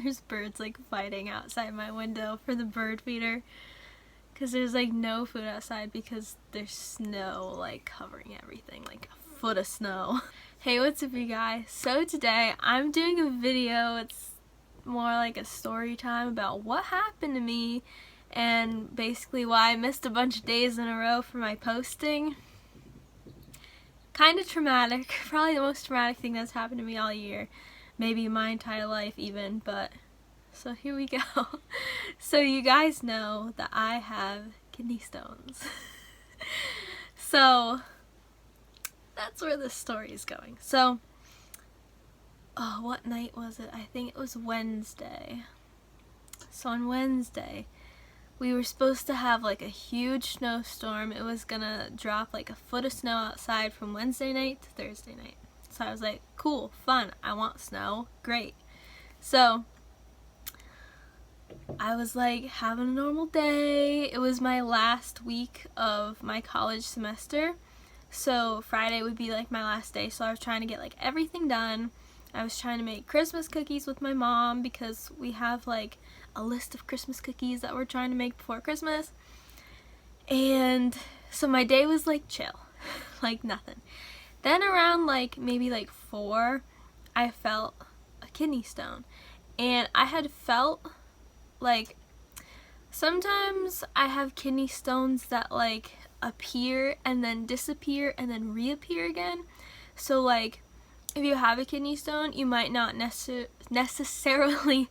There's birds like fighting outside my window for the bird feeder. Because there's like no food outside because there's snow like covering everything, like a foot of snow. Hey, what's up you guys? So today I'm doing a video. It's more like a story time about what happened to me and basically why I missed a bunch of days in a row for my posting. Kind of traumatic, probably the most traumatic thing that's happened to me all year, maybe my entire life even, but so here we go. So you guys know that I have kidney stones. So that's where this story is going. So, what night was it? I think it was Wednesday. So on Wednesday, we were supposed to have like a huge snowstorm. It was gonna drop like a foot of snow outside from Wednesday night to Thursday night. So I was like, cool, fun, I want snow, great. So I was like having a normal day. It was my last week of my college semester. So Friday would be like my last day. So I was trying to get like everything done. I was trying to make Christmas cookies with my mom because we have like a list of Christmas cookies that we're trying to make before Christmas. And so my day was like chill, like nothing. Then around like maybe like 4, I felt a kidney stone. And I had felt like sometimes I have kidney stones that like appear and then disappear and then reappear again. So like if you have a kidney stone, you might not necessarily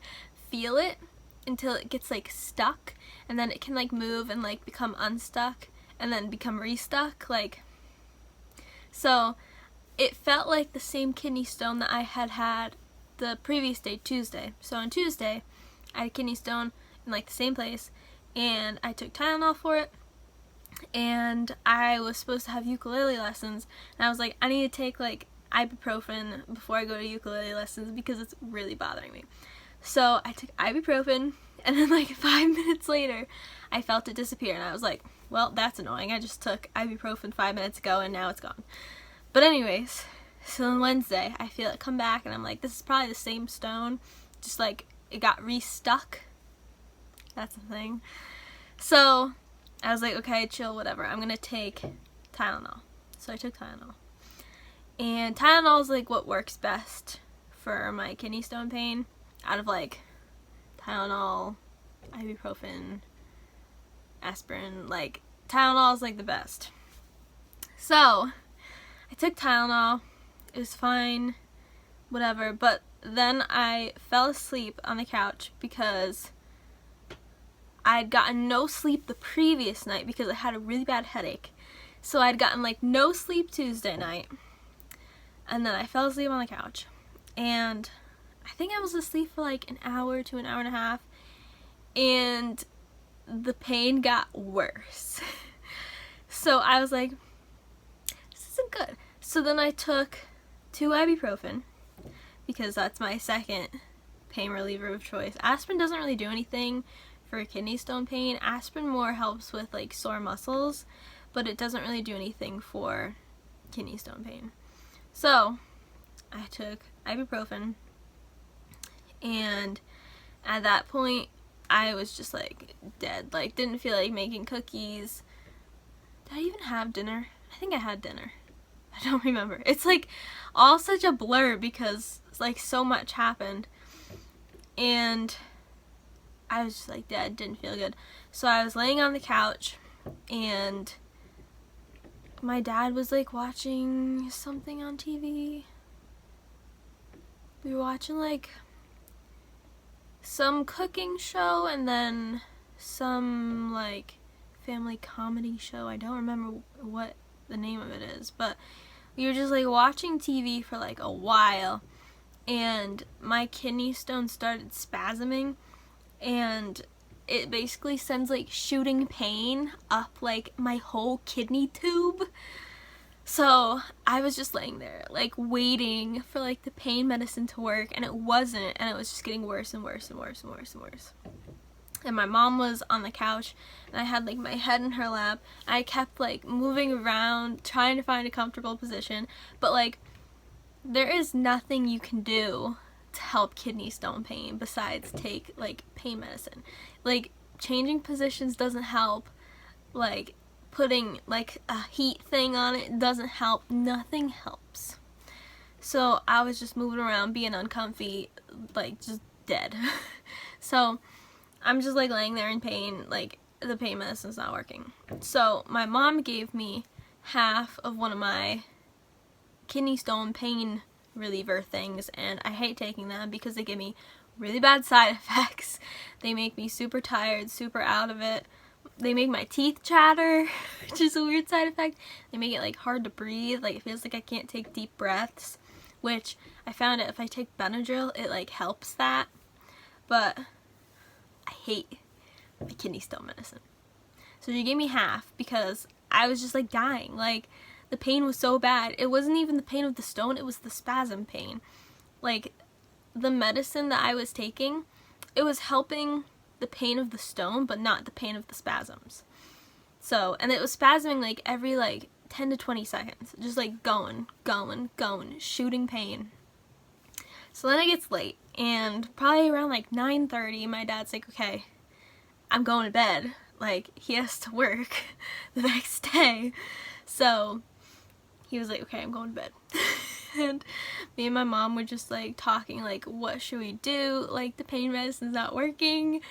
feel it until it gets like stuck, and then it can like move and like become unstuck and then become restuck, like. So it felt like the same kidney stone that I had had the previous day, Tuesday. So on Tuesday I had a kidney stone in like the same place, and I took Tylenol for it, and I was supposed to have ukulele lessons, and I was like, I need to take like ibuprofen before I go to ukulele lessons because it's really bothering me. So I took ibuprofen, and then like 5 minutes later I felt it disappear, and I was like, well, that's annoying. I just took ibuprofen 5 minutes ago and now it's gone. But anyways, so on Wednesday I feel it come back, and I'm like, this is probably the same stone, just like it got restuck. That's the thing. So I was like, okay, chill, whatever, I'm gonna take Tylenol. So I took Tylenol, and Tylenol is like what works best for my kidney stone pain out of like Tylenol, ibuprofen, aspirin. Like Tylenol is like the best. So I took Tylenol, it was fine, whatever, but then I fell asleep on the couch because I'd gotten no sleep the previous night because I had a really bad headache. So I'd gotten like no sleep Tuesday night, and then I fell asleep on the couch, and I think I was asleep for like an hour to an hour and a half, and the pain got worse. So I was like, this isn't good. So then I took 2 ibuprofen because that's my second pain reliever of choice. Aspirin doesn't really do anything for kidney stone pain. Aspirin more helps with like sore muscles, but it doesn't really do anything for kidney stone pain. So I took ibuprofen, and at that point I was just like dead, like didn't feel like making cookies. Did I even have dinner? I think I had dinner. I don't remember. It's like all such a blur because like so much happened, and I was just like dead, didn't feel good. So I was laying on the couch, and my dad was like watching something on TV. We were watching like some cooking show and then some like family comedy show. I don't remember what the name of it is, but we were just like watching TV for like a while, and my kidney stone started spasming, and it basically sends like shooting pain up like my whole kidney tube. So I was just laying there like waiting for like the pain medicine to work, and it wasn't, and it was just getting worse and worse and worse and worse and worse. And my mom was on the couch, and I had like my head in her lap. I kept like moving around trying to find a comfortable position, but like there is nothing you can do to help kidney stone pain besides take like pain medicine. Like changing positions doesn't help, like putting like a heat thing on it doesn't help. Nothing helps. So I was just moving around being uncomfy, like just dead. So I'm just like laying there in pain, like the pain medicine's not working. So my mom gave me half of one of my kidney stone pain reliever things, and I hate taking them because they give me really bad side effects. They make me super tired, super out of it. They make my teeth chatter, which is a weird side effect. They make it like hard to breathe, like it feels like I can't take deep breaths, which I found out if I take Benadryl it like helps that. But I hate my kidney stone medicine. So she gave me half because I was just like dying. Like the pain was so bad. It wasn't even the pain of the stone, it was the spasm pain. Like the medicine that I was taking, it was helping the pain of the stone but not the pain of the spasms. So, and it was spasming like every like 10 to 20 seconds. Just like going, shooting pain. So then it gets late, and probably around like 9:30 my dad's like, okay, I'm going to bed. Like he has to work the next day. So he was like, okay, I'm going to bed. And me and my mom were just like talking like, what should we do? Like the pain medicine's not working.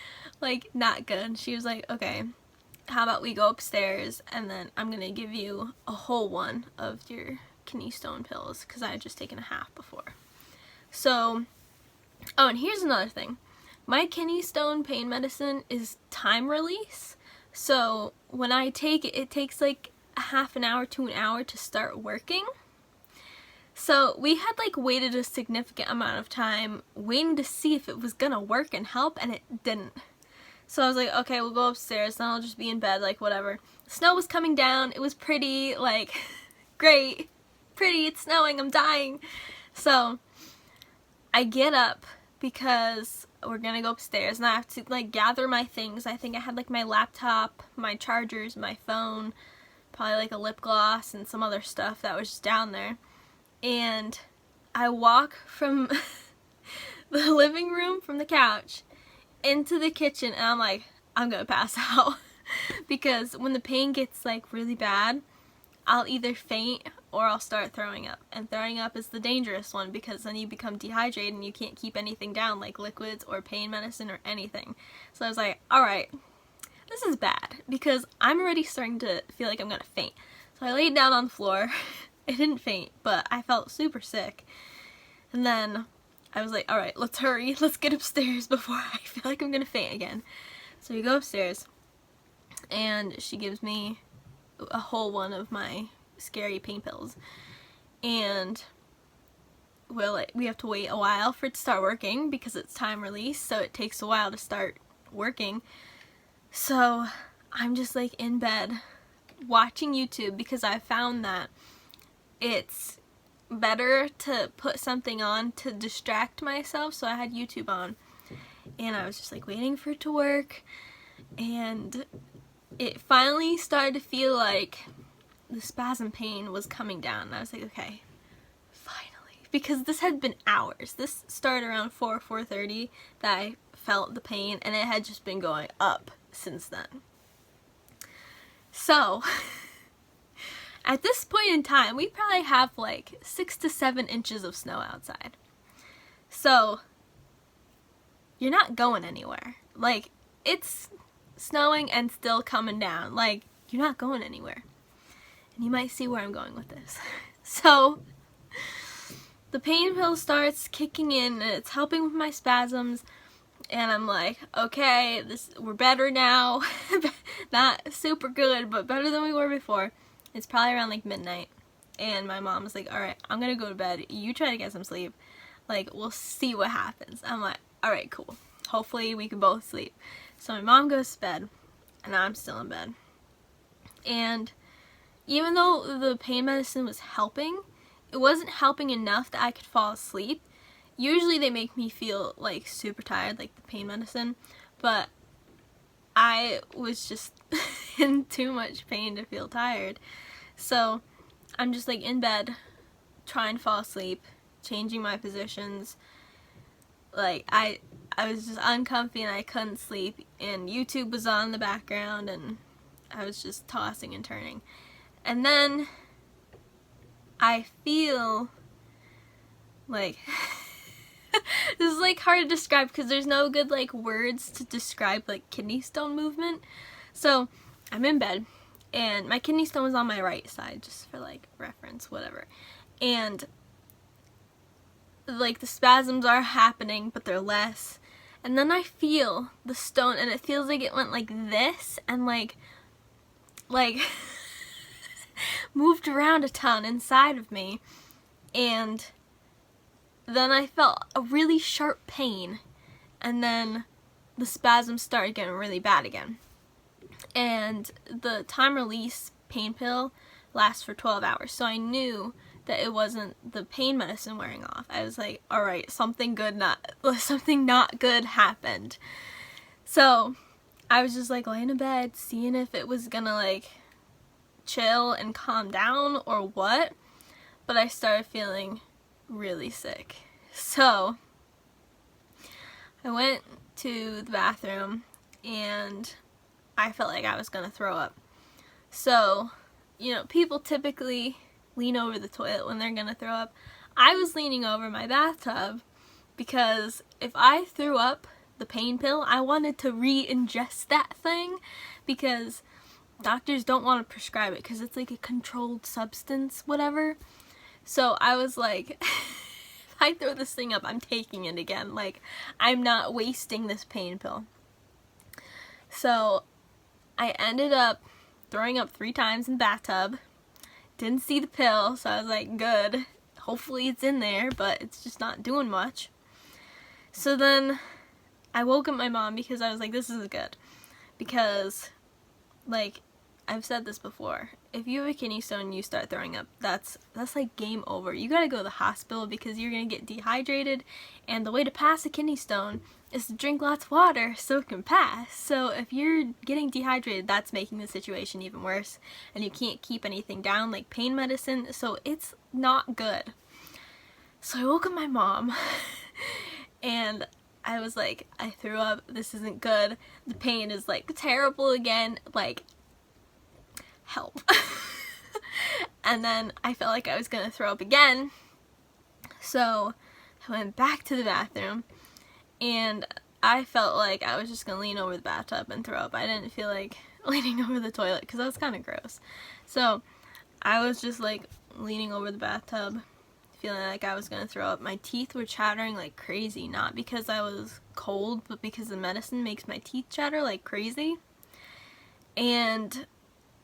Like not good. She was like, okay, how about we go upstairs and then I'm gonna give you a whole one of your kidney stone pills because I had just taken a half before. So, oh, and here's another thing. My kidney stone pain medicine is time release. So when I take it, it takes like a half an hour to an hour to start working. So we had like waited a significant amount of time waiting to see if it was gonna work and help, and it didn't. So I was like, okay, we'll go upstairs, then I'll just be in bed, like whatever. Snow was coming down, it was pretty, like, great, pretty, it's snowing, I'm dying. So I get up because we're gonna go upstairs and I have to like gather my things. I think I had like my laptop, my chargers, my phone, probably like a lip gloss and some other stuff that was just down there. And I walk from the living room, from the couch, into the kitchen, and I'm like, I'm gonna pass out. Because when the pain gets like really bad, I'll either faint or I'll start throwing up. And throwing up is the dangerous one because then you become dehydrated and you can't keep anything down, like liquids or pain medicine or anything. So I was like, alright, this is bad because I'm already starting to feel like I'm gonna faint. So I laid down on the floor. I didn't faint, but I felt super sick. And then I was like, alright, let's hurry. Let's get upstairs before I feel like I'm gonna faint again. So we go upstairs, and she gives me a whole one of my scary pain pills. And we have to wait a while for it to start working because it's time release, so it takes a while to start working. So I'm just like in bed watching YouTube because I found that it's better to put something on to distract myself. So I had YouTube on and I was just like waiting for it to work, and it finally started to feel like the spasm pain was coming down. And I was like, okay, finally, because this had been hours. This started around 4:30 that I felt the pain, and it had just been going up since then. So at this point in time, we probably have like 6 to 7 inches of snow outside. So you're not going anywhere. Like, it's snowing and still coming down. Like, you're not going anywhere. And you might see where I'm going with this. So the pain pill starts kicking in and it's helping with my spasms. And I'm like, okay, we're better now. Not super good, but better than we were before. It's probably around like midnight. And my mom was like, alright, I'm gonna go to bed. You try to get some sleep. Like, we'll see what happens. I'm like, alright, cool. Hopefully we can both sleep. So my mom goes to bed, and I'm still in bed. And even though the pain medicine was helping, it wasn't helping enough that I could fall asleep. Usually they make me feel like super tired, like the pain medicine, but I was just in too much pain to feel tired. So I'm just like in bed, trying to fall asleep, changing my positions, Like, I was just uncomfy and I couldn't sleep, and YouTube was on in the background, and I was just tossing and turning. And then I feel like this is like hard to describe because there's no good like words to describe like kidney stone movement. So I'm in bed and my kidney stone was on my right side, just for like reference, whatever. And like the spasms are happening, but they're less. And then I feel the stone, and it feels like it went like this and like moved around a ton inside of me. And then I felt a really sharp pain, and then the spasms started getting really bad again. And the time release pain pill lasts for 12 hours, so I knew that it wasn't the pain medicine wearing off. I was like, all right, something not good happened. So I was just like laying in bed, seeing if it was gonna like chill and calm down or what. But I started feeling really sick. So I went to the bathroom and I felt like I was gonna throw up. So, you know, people typically lean over the toilet when they're gonna throw up. I was leaning over my bathtub because if I threw up the pain pill, I wanted to re-ingest that thing because doctors don't want to prescribe it because it's like a controlled substance, whatever. So I was like, if I throw this thing up, I'm taking it again. Like, I'm not wasting this pain pill. So I ended up throwing up 3 times in the bathtub. Didn't see the pill, so I was like, good. Hopefully it's in there, but it's just not doing much. So then I woke up my mom because I was like, this isn't good. Because, like, I've said this before, if you have a kidney stone and you start throwing up, that's like game over. You gotta go to the hospital because you're gonna get dehydrated, and the way to pass a kidney stone is to drink lots of water so it can pass. So if you're getting dehydrated, that's making the situation even worse, and you can't keep anything down like pain medicine, so it's not good. So I woke up my mom and I was like, I threw up, this isn't good, the pain is like terrible again, like help. And then I felt like I was gonna throw up again, so I went back to the bathroom and I felt like I was just gonna lean over the bathtub and throw up. I didn't feel like leaning over the toilet because that was kind of gross. So I was just like leaning over the bathtub, feeling like I was gonna throw up. My teeth were chattering like crazy, not because I was cold, but because the medicine makes my teeth chatter like crazy. And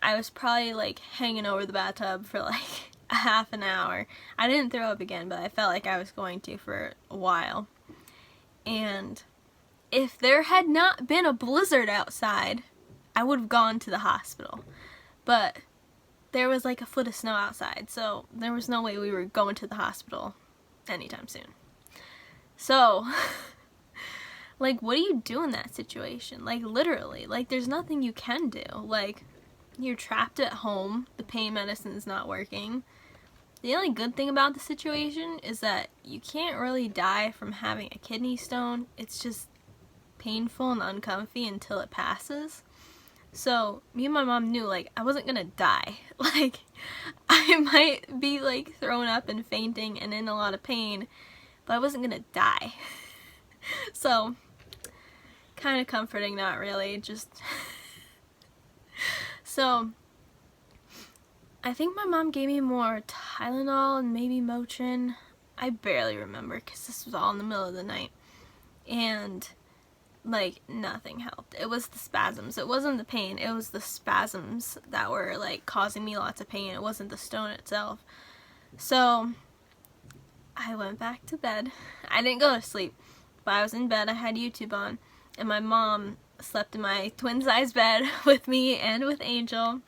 I was probably like hanging over the bathtub for like a half an hour. I didn't throw up again, but I felt like I was going to for a while. And if there had not been a blizzard outside, I would have gone to the hospital. But there was like a foot of snow outside, so there was no way we were going to the hospital anytime soon. So, like, what do you do in that situation? Like, literally, like, there's nothing you can do. Like, you're trapped at home, the pain medicine is not working. The only good thing about the situation is that you can't really die from having a kidney stone. It's just painful and uncomfy until it passes. So me and my mom knew, like, I wasn't gonna die. Like, I might be like throwing up and fainting and in a lot of pain, but I wasn't gonna die. So kind of comforting, not really, just so I think my mom gave me more Tylenol and maybe Motrin. I barely remember because this was all in the middle of the night. And, like, nothing helped. It was the spasms. It wasn't the pain. It was the spasms that were, like, causing me lots of pain. It wasn't the stone itself. So I went back to bed. I didn't go to sleep, but I was in bed. I had YouTube on. And my mom slept in my twin-size bed with me and with Angel.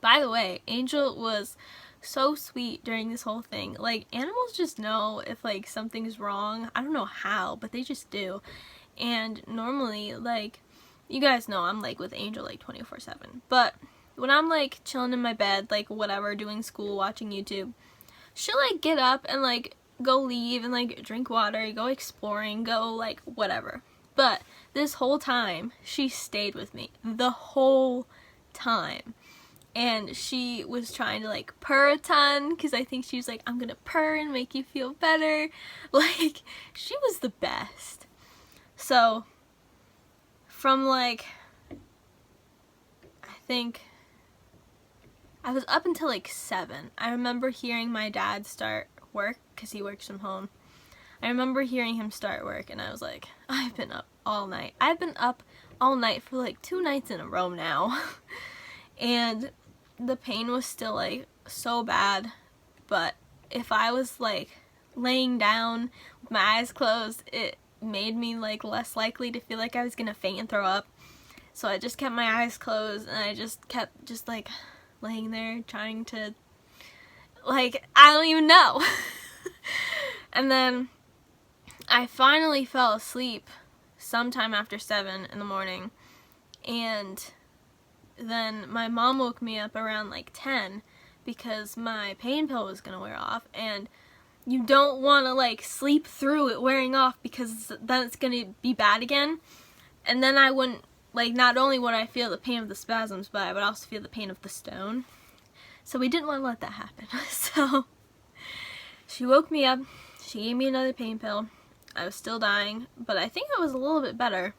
By the way, Angel was so sweet during this whole thing. Like, animals just know if, like, something's wrong. I don't know how, but they just do. And normally, like, you guys know I'm, like, with Angel, like, 24/7. But when I'm, like, chilling in my bed, like, whatever, doing school, watching YouTube, she'll, like, get up and, like, go leave and like drink water, go exploring, go like whatever. But this whole time, she stayed with me the whole time. And she was trying to like purr a ton, because I think she was like, I'm gonna purr and make you feel better. Like, she was the best. So, from like, I think, I was up until like 7. I remember hearing my dad start work, because he works from home. I remember hearing him start work, and I was like, I've been up all night. I've been up all night for like 2 nights in a row now. And the pain was still like so bad, but if I was like laying down with my eyes closed, it made me like less likely to feel like I was gonna faint and throw up. So I just kept my eyes closed, and I just kept just like laying there trying to, like, I don't even know. And then I finally fell asleep sometime after 7 in the morning, and then my mom woke me up around like 10 because my pain pill was gonna wear off, and you don't want to like sleep through it wearing off, because then it's gonna be bad again. And then I wouldn't, like, not only would I feel the pain of the spasms, but I would also feel the pain of the stone. So we didn't want to let that happen. So she woke me up, she gave me another pain pill. I was still dying, but I think it was a little bit better.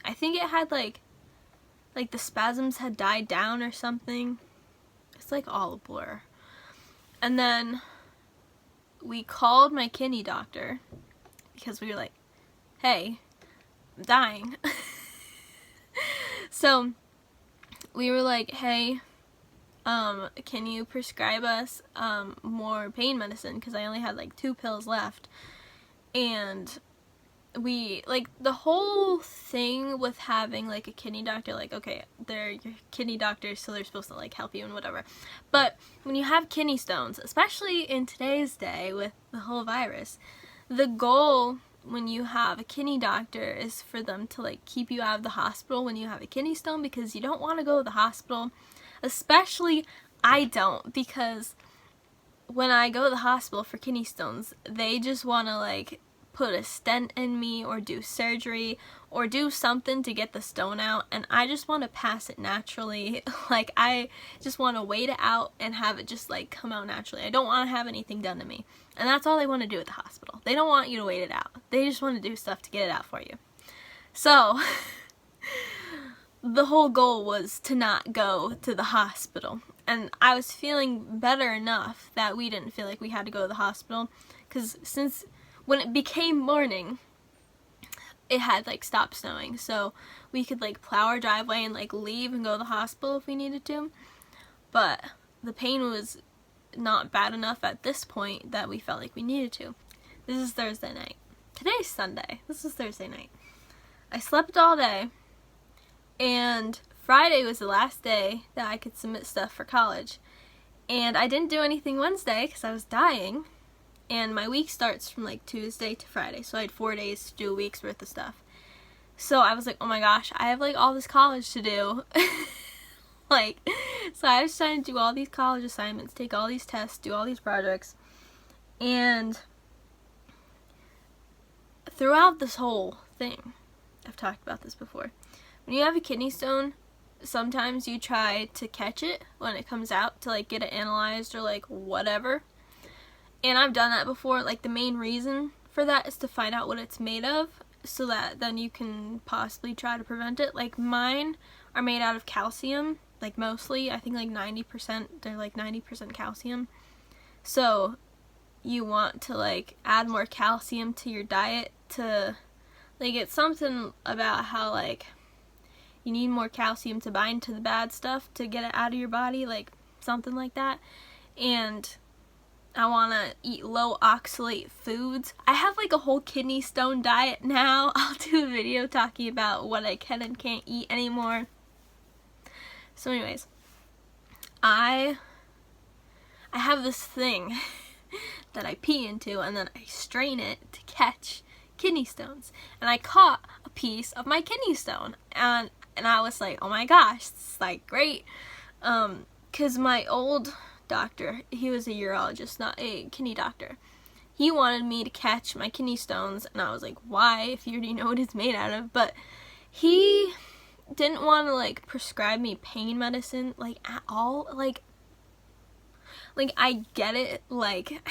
I think it had like the spasms had died down or something. It's like all a blur. And then we called my kidney doctor, because we were like, hey, I'm dying. So we were like, hey, can you prescribe us more pain medicine, because I only had like 2 pills left. And we, like, the whole thing with having like a kidney doctor, like, okay, they're your kidney doctors, so they're supposed to like help you and whatever, but when you have kidney stones, especially in today's day with the whole virus, the goal when you have a kidney doctor is for them to like keep you out of the hospital when you have a kidney stone, because you don't want to go to the hospital. Especially I don't, because when I go to the hospital for kidney stones, they just want to like put a stent in me or do surgery or do something to get the stone out, and I just want to pass it naturally. Like, I just want to wait it out and have it just like come out naturally. I don't want to have anything done to me, and that's all they want to do at the hospital. They don't want you to wait it out. They just want to do stuff to get it out for you. So the whole goal was to not go to the hospital, and I was feeling better enough that we didn't feel like we had to go to the hospital, because since when it became morning, it had like stopped snowing, so we could like plow our driveway and like leave and go to the hospital if we needed to. But the pain was not bad enough at this point that we felt like we needed to. This is Thursday night. Today's Sunday. This is Thursday night. I slept all day, and Friday was the last day that I could submit stuff for college. And I didn't do anything Wednesday because I was dying. And my week starts from like Tuesday to Friday, so I had 4 days to do a week's worth of stuff. So I was like, oh my gosh, I have like all this college to do. Like, so I was trying to do all these college assignments, take all these tests, do all these projects. And throughout this whole thing, I've talked about this before, when you have a kidney stone, sometimes you try to catch it when it comes out to like get it analyzed or like whatever. And I've done that before. Like, the main reason for that is to find out what it's made of, so that then you can possibly try to prevent it. Like, mine are made out of calcium, like mostly. I think like 90%, they're like 90% calcium. So you want to like add more calcium to your diet to, like, it's something about how like you need more calcium to bind to the bad stuff to get it out of your body, like something like that. And I want to eat low oxalate foods. I have like a whole kidney stone diet now. I'll do a video talking about what I can and can't eat anymore. So anyways, I have this thing that I pee into, and then I strain it to catch kidney stones. And I caught a piece of my kidney stone, and I was like, oh my gosh, this is like great. 'Cause my old doctor, he was a urologist, not a kidney doctor. he wanted me to catch my kidney stones, and I was like, why, if you already know what it's made out of? But he didn't want to like prescribe me pain medicine like at all. Like I get it, like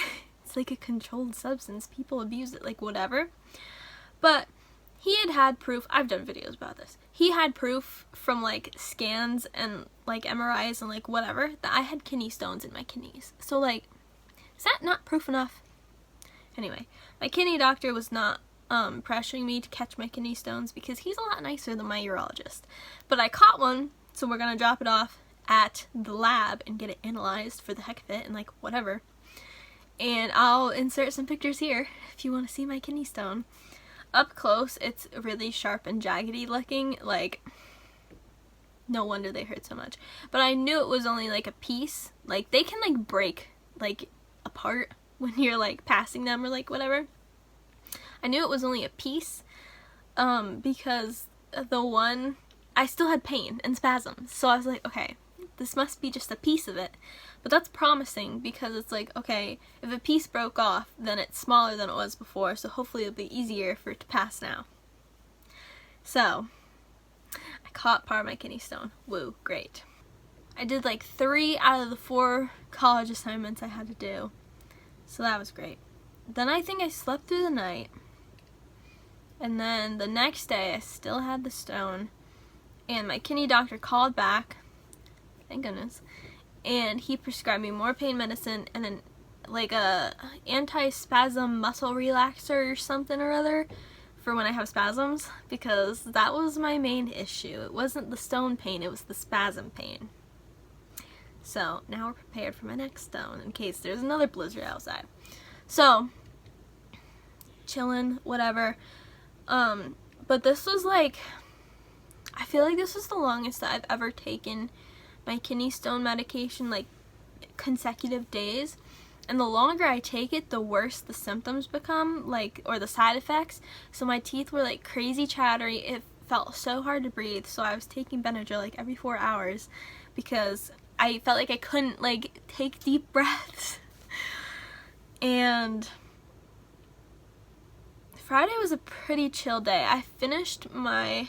it's like a controlled substance, people abuse it, like whatever. But he had proof, I've done videos about this, he had proof from like scans and like MRIs and like whatever that I had kidney stones in my kidneys. So like, is that not proof enough? Anyway, my kidney doctor was not pressuring me to catch my kidney stones because he's a lot nicer than my urologist. But I caught one, so we're gonna drop it off at the lab and get it analyzed for the heck of it and like whatever. And I'll insert some pictures here if you want to see my kidney stone. Up close, it's really sharp and jaggedy looking, like no wonder they hurt so much. But I knew it was only like a piece. Like they can like break like apart when you're like passing them or like whatever. I knew it was only a piece because the one, I still had pain and spasms. So I was like, okay, this must be just a piece of it. But that's promising because it's like, okay, if a piece broke off, then it's smaller than it was before, so hopefully it'll be easier for it to pass now. So, I caught part of my kidney stone. Woo, great. I did like 3 out of the 4 college assignments I had to do, so that was great. Then I think I slept through the night, and then the next day I still had the stone, and my kidney doctor called back, thank goodness, and he prescribed me more pain medicine and then like a anti-spasm muscle relaxer or something or other for when I have spasms, because that was my main issue. It wasn't the stone pain, it was the spasm pain. So now we're prepared for my next stone in case there's another blizzard outside. So chilling, whatever. But this was like, I feel like this was the longest that I've ever taken my kidney stone medication, like consecutive days. And the longer I take it, the worse the symptoms become, like, or the side effects. So my teeth were like crazy chattery. It felt so hard to breathe. So I was taking Benadryl like every 4 hours because I felt like I couldn't like take deep breaths. And Friday was a pretty chill day. I finished my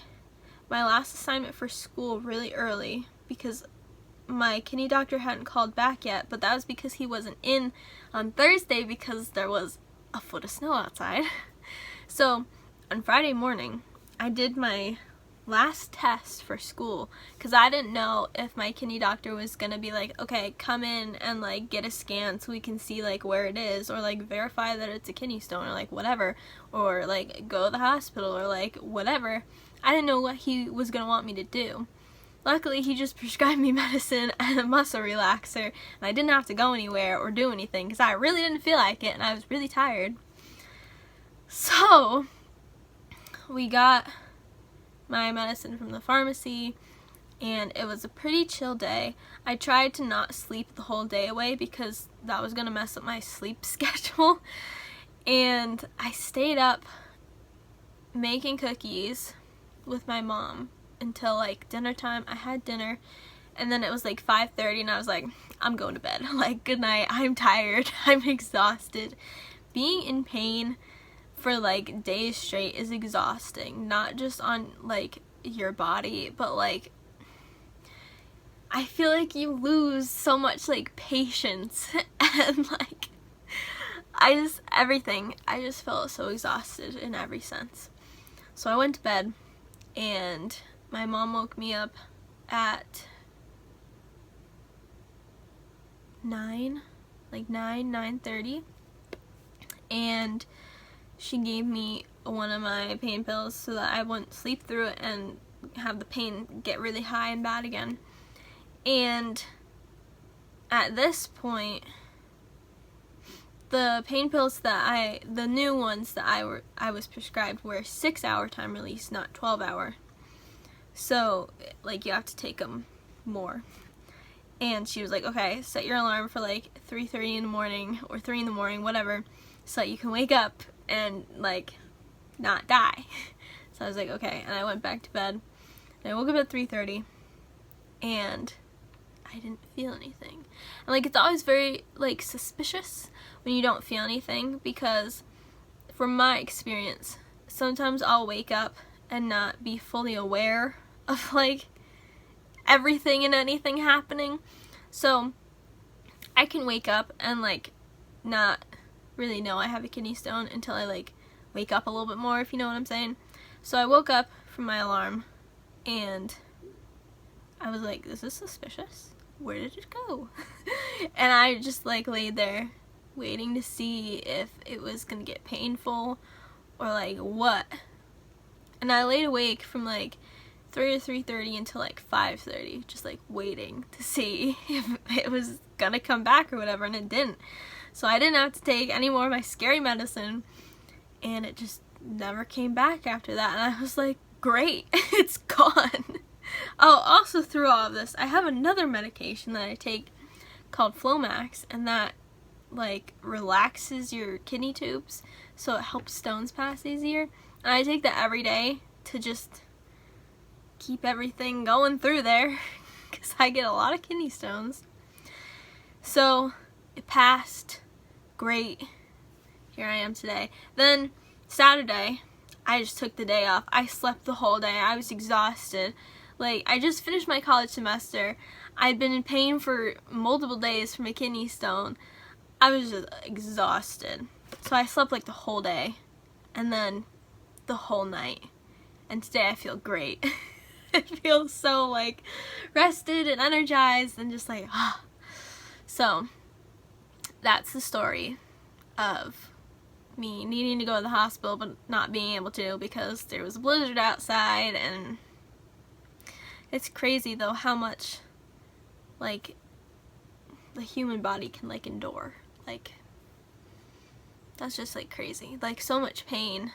last assignment for school really early because my kidney doctor hadn't called back yet, but that was because he wasn't in on Thursday because there was a foot of snow outside. So on Friday morning, I did my last test for school because I didn't know if my kidney doctor was gonna be like, okay, come in and like get a scan so we can see like where it is, or like verify that it's a kidney stone, or like whatever, or like go to the hospital, or like whatever. I didn't know what he was gonna want me to do. Luckily, he just prescribed me medicine and a muscle relaxer, and I didn't have to go anywhere or do anything because I really didn't feel like it and I was really tired. So we got my medicine from the pharmacy, and it was a pretty chill day. I tried to not sleep the whole day away because that was going to mess up my sleep schedule, and I stayed up making cookies with my mom until like dinner time. I had dinner, and then it was like 5:30 and I was like, I'm going to bed. Like, good night, I'm tired, I'm exhausted. Being in pain for like days straight is exhausting, not just on like your body, but like I feel like you lose so much like patience and like I just felt so exhausted in every sense. So I went to bed, and my mom woke me up at 9:30, and she gave me one of my pain pills so that I wouldn't sleep through it and have the pain get really high and bad again. And at this point, the pain pills the new ones that I was prescribed were 6-hour time release, not 12-hour. So, like, you have to take them more. And she was like, okay, set your alarm for like 3:30 in the morning or 3 in the morning, whatever, so that you can wake up and like not die. So I was like, okay, and I went back to bed. And I woke up at 3:30, and I I didn't feel anything. And like, it's always very like suspicious when you don't feel anything, because from my experience, sometimes I'll wake up and not be fully aware of like everything and anything happening. So I can wake up and like not really know I have a kidney stone until I like wake up a little bit more, if you know what I'm saying. So I woke up from my alarm and I was like, this is suspicious. Where did it go? And I just like laid there waiting to see if it was gonna get painful or like what. And I laid awake from like 3 or 3:30 until like 5:30, just like waiting to see if it was gonna come back or whatever, and it didn't. So I didn't have to take any more of my scary medicine, and it just never came back after that. And I was like, great, it's gone. Oh, also through all of this, I have another medication that I take called Flomax, and that like relaxes your kidney tubes, so it helps stones pass easier. And I take that every day to just keep everything going through there, because I get a lot of kidney stones. So it passed. Great. Here I am today. Then Saturday, I just took the day off. I slept the whole day. I was exhausted. Like, I just finished my college semester. I'd been in pain for multiple days from a kidney stone. I was just exhausted. So I slept like the whole day and then the whole night. And today I feel great. I feel so like rested and energized and just like, ah. So that's the story of me needing to go to the hospital but not being able to because there was a blizzard outside. And it's crazy though how much like the human body can like endure. Like, that's just like crazy. Like, so much pain.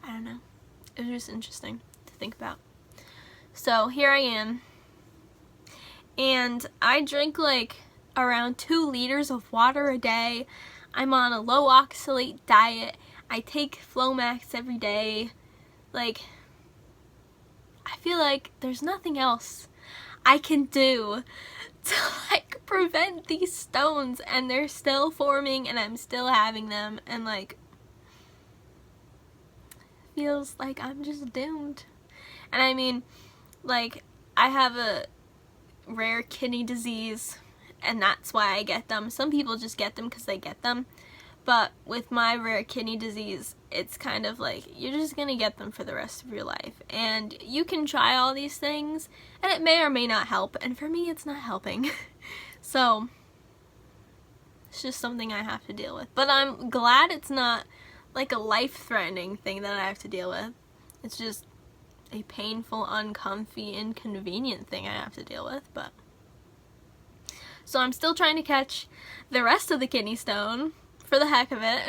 I don't know. It was just interesting to think about. So here I am, and I drink like around 2 liters of water a day. I'm on a low oxalate diet. I take Flomax every day. Like, I feel like there's nothing else I can do to like prevent these stones, and they're still forming and I'm still having them, and like feels like I'm just doomed. And I mean, like, I have a rare kidney disease and that's why I get them. Some people just get them because they get them, but with my rare kidney disease, it's kind of like you're just gonna get them for the rest of your life, and you can try all these things and it may or may not help, and for me it's not helping. So it's just something I have to deal with, but I'm glad it's not like a life-threatening thing that I have to deal with. It's just a painful, uncomfy, inconvenient thing I have to deal with. But so I'm still trying to catch the rest of the kidney stone for the heck of it.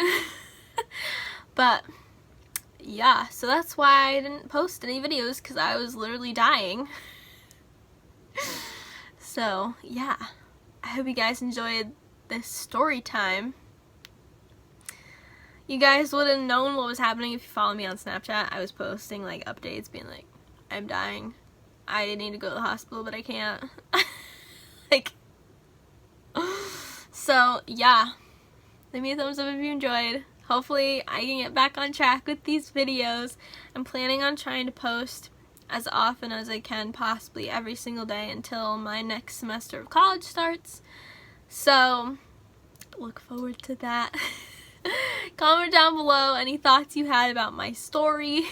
But yeah, so that's why I didn't post any videos, because I was literally dying. So yeah, I hope you guys enjoyed this story time. You guys would have known what was happening if you follow me on Snapchat. I was posting like updates being like, I'm dying. I need to go to the hospital, but I can't. Like, so yeah, leave me a thumbs up if you enjoyed. Hopefully I can get back on track with these videos. I'm planning on trying to post as often as I can, possibly every single day until my next semester of college starts. So look forward to that. Comment down below any thoughts you had about my story.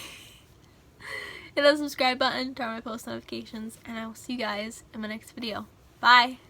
Hit the subscribe button, turn on my post notifications, and I will see you guys in my next video. Bye!